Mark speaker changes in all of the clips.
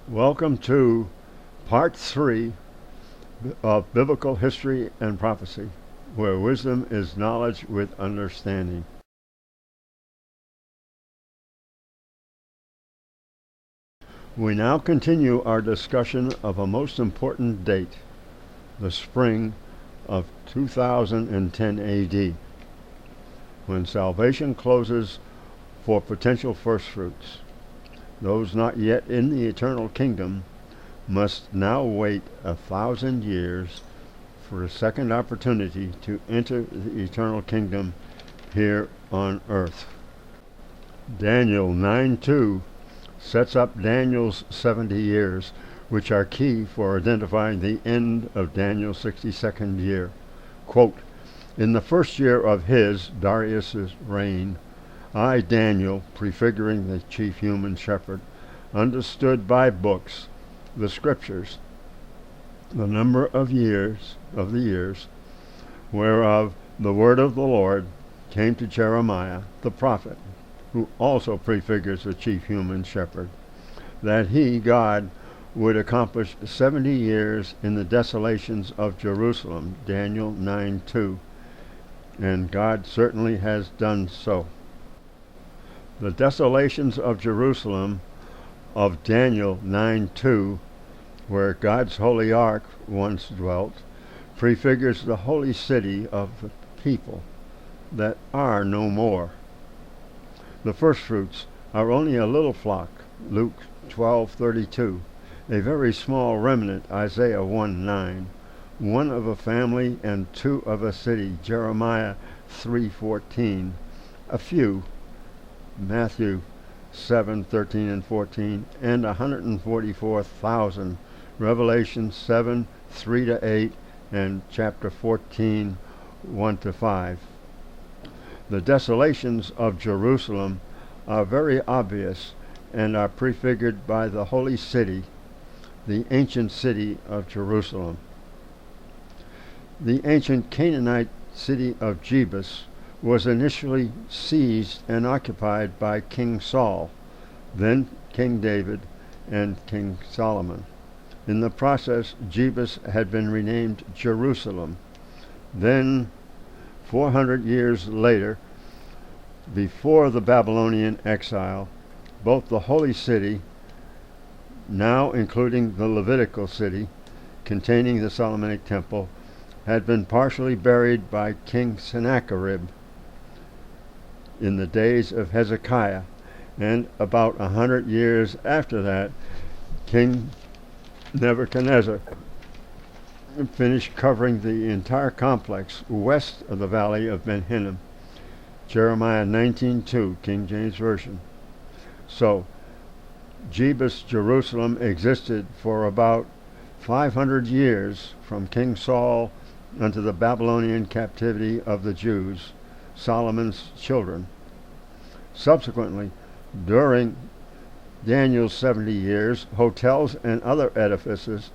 Speaker 1: Welcome to Part 3 of Biblical History and Prophecy, where wisdom is knowledge with understanding. We now continue our discussion of a most important date, the spring of 2010 AD, when salvation closes for potential firstfruits. Those not yet in the eternal kingdom must now wait 1,000 years for a second opportunity to enter the eternal kingdom here on earth. Daniel 9:2 sets up Daniel's 70 years, which are key for identifying the end of Daniel's 62nd year. Quote, "In the first year of his, Darius's reign, I, Daniel, prefiguring the chief human shepherd, understood by books the scriptures, the number of the years, whereof the word of the Lord came to Jeremiah the prophet, who also prefigures the chief human shepherd, that he, God, would accomplish 70 years in the desolations of Jerusalem." Daniel 9:2. And God certainly has done so. The desolations of Jerusalem of Daniel 9:2, where God's Holy Ark once dwelt, prefigures the holy city of the people that are no more. The firstfruits are only a little flock, Luke 12:32, a very small remnant, Isaiah 1:9, one of a family and two of a city, Jeremiah 3:14, a few, Matthew 7:13 and 14, and 144,000, Revelation 7:3-8, and chapter 14, 1-5. The desolations of Jerusalem are very obvious and are prefigured by the holy city, the ancient city of Jerusalem. The ancient Canaanite city of Jebus was initially seized and occupied by King Saul, then King David, and King Solomon. In the process, Jebus had been renamed Jerusalem. Then, 400 years later, before the Babylonian exile, both the holy city, now including the Levitical city, containing the Solomonic temple, had been partially buried by King Sennacherib in the days of Hezekiah, and about 100 years after that, King Nebuchadnezzar finished covering the entire complex west of the valley of Ben Hinnom. Jeremiah 19:2, King James Version. So, Jebus, Jerusalem, existed for about 500 years from King Saul unto the Babylonian captivity of the Jews, Solomon's children. Subsequently, during Daniel's 70 years, hotels and other edifices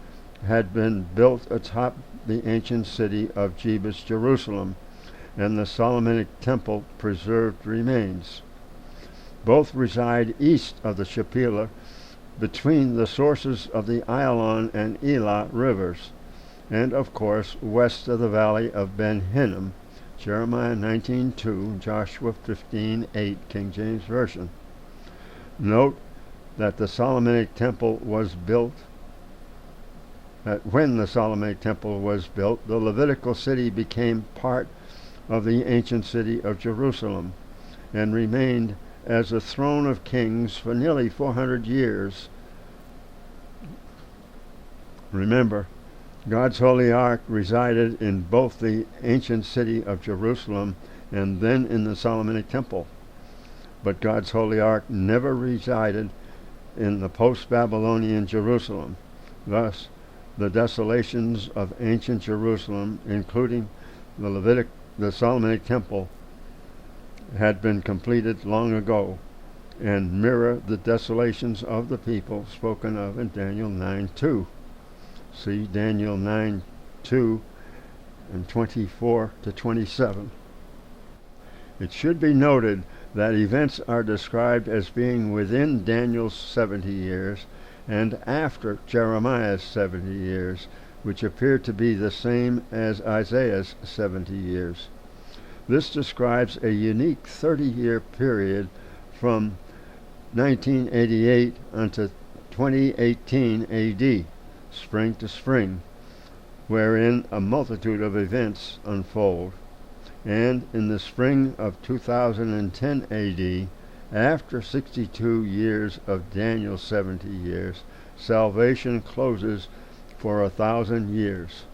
Speaker 1: had been built atop the ancient city of Jebus, Jerusalem, and the Solomonic temple preserved remains. Both reside east of the Shephelah, between the sources of the Ayalon and Elah rivers, and of course west of the valley of Ben Hinnom, Jeremiah 19:2, Joshua 15:8, King James Version. Note that when the Solomonic temple was built, the Levitical city became part of the ancient city of Jerusalem and remained as a throne of kings for nearly 400 years. Remember, God's Holy Ark resided in both the ancient city of Jerusalem and then in the Solomonic temple. But God's Holy Ark never resided in the post-Babylonian Jerusalem. Thus, the desolations of ancient Jerusalem, including the Solomonic temple, had been completed long ago and mirror the desolations of the people spoken of in Daniel 9:2. See Daniel 9:2 and 24-27. It should be noted that events are described as being within Daniel's 70 years and after Jeremiah's 70 years, which appear to be the same as Isaiah's 70 years. This describes a unique 30-year period from 1988 until 2018 AD, spring to spring, wherein a multitude of events unfold. And in the spring of 2010 AD, after 62 years of Daniel's 70 years, salvation closes for 1,000 years.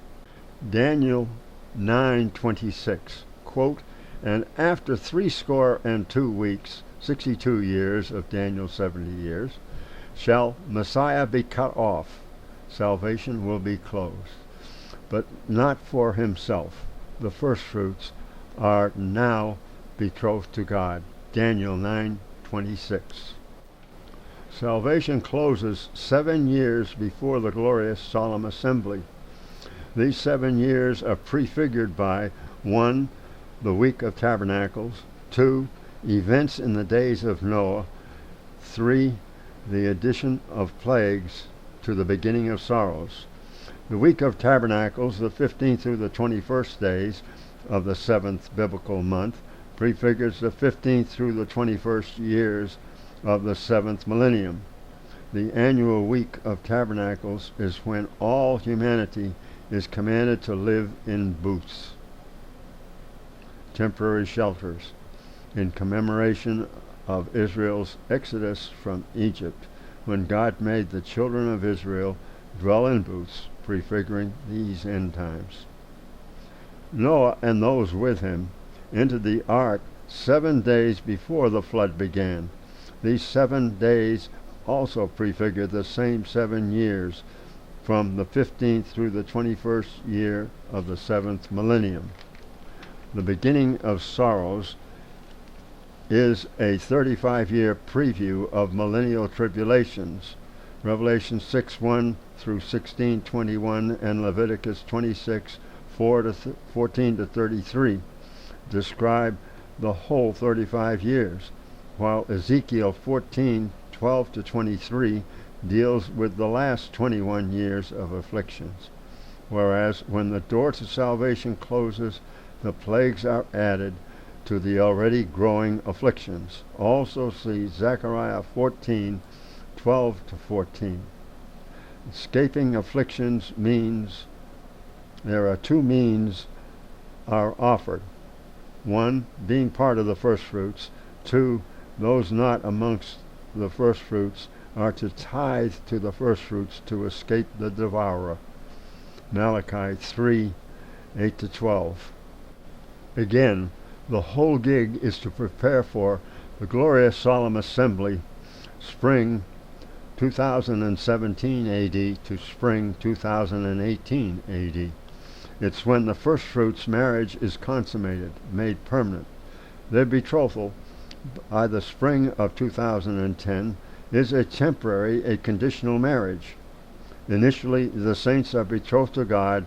Speaker 1: Daniel 9:26, quote, "And after 62 weeks, 62 years of Daniel's 70 years, shall Messiah be cut off. Salvation will be closed, but not for himself. The firstfruits are now betrothed to God." Daniel 9:26. Salvation closes 7 years before the glorious solemn assembly. These 7 years are prefigured by 1. The week of tabernacles, 2. Events in the days of Noah, 3. The addition of plagues to the beginning of sorrows. The week of tabernacles, the 15th through the 21st days of the 7th biblical month, prefigures the 15th through the 21st years of the 7th millennium. The annual week of tabernacles is when all humanity is commanded to live in booths, temporary shelters, in commemoration of Israel's exodus from Egypt, when God made the children of Israel dwell in booths, prefiguring these end times. Noah and those with him entered the ark 7 days before the flood began. These 7 days also prefigure the same 7 years from the 15th through the 21st year of the 7th millennium. The beginning of sorrows is a 35-year preview of millennial tribulations. Revelation 6:1 through 16:21 and Leviticus 26:14 to 33 describe the whole 35 years, while Ezekiel 14:12 to 23 deals with the last 21 years of afflictions. Whereas when the door to salvation closes, the plagues are added to the already growing afflictions. Also see Zechariah 14:12 to 14. Escaping afflictions means there are 2 means are offered. 1, being part of the firstfruits. 2, those not amongst the firstfruits are to tithe to the firstfruits to escape the devourer. Malachi 3:8 to 12. Again, the whole gig is to prepare for the glorious solemn assembly, spring 2017 AD to spring 2018 AD. It's when the firstfruits marriage is consummated, made permanent. Their betrothal by the spring of 2010 is a conditional marriage. Initially, the saints are betrothed to God,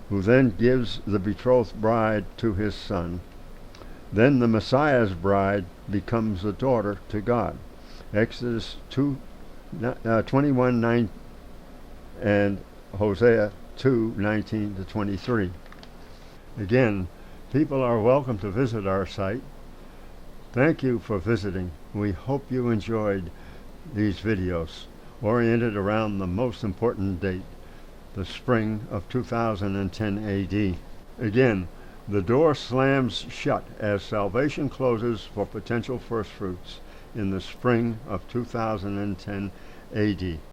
Speaker 1: who then gives the betrothed bride to his Son. Then the Messiah's bride becomes a daughter to God. Exodus 21:9 and Hosea 2:19 to 23. Again, people are welcome to visit our site. Thank you for visiting. We hope you enjoyed these videos oriented around the most important date, the spring of 2010 AD. Again, the door slams shut as salvation closes for potential firstfruits in the spring of 2010 AD.